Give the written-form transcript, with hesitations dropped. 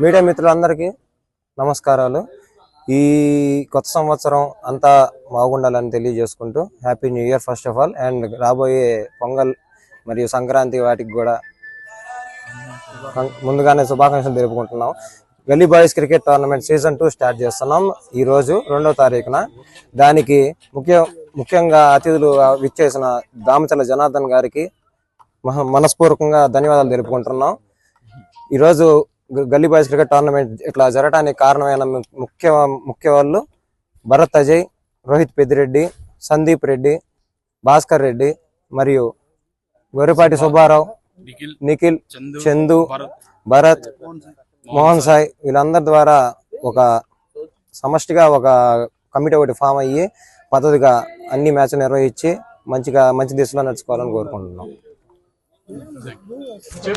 Media మిత్రులందరికీ నమస్కారాలు. ఈ కొత్త సంవత్సరం అంతా బాగుండాలని తెలియజేసుకుంటూ happy new year first of all. And రాబోయే పొంగల్ మరియు సంక్రాంతి వాటికి కూడా ముందుగానే శుభాకాంక్షలు తెలుపుకుంటున్నాం. గల్లీ boys cricket tournament season 2 start చేస్తున్నాం ఈ రోజు 2వ తారీఖున. దానికి ముఖ్యంగా అతిథులు విచ్చేసిన దామచల జనార్దన్ గారికి మనస్పూర్వకంగా ధన్యవాదాలు తెలుపుకుంటున్నాం. ఈరోజు గల్లీ బాయ్స్ క్రికెట్ టోర్నమెంట్ ఇట్లా జరగడానికి కారణమైన ముఖ్య వాళ్ళు భరత్ అజయ్, రోహిత్ పెద్దిరెడ్డి, సందీప్ రెడ్డి, భాస్కర్ రెడ్డి మరియు గొర్రెపాటి సుబ్బారావు, నిఖిల్, చందు, భరత్, మోహన్ సాయి వీళ్ళందరి ద్వారా ఒక సమష్టిగా ఒక కమిటీ ఒకటి ఫామ్ అయ్యి పద్ధతిగా అన్ని మ్యాచ్లు నిర్వహించి మంచి దిశలో నడుచుకోవాలని కోరుకుంటున్నాం.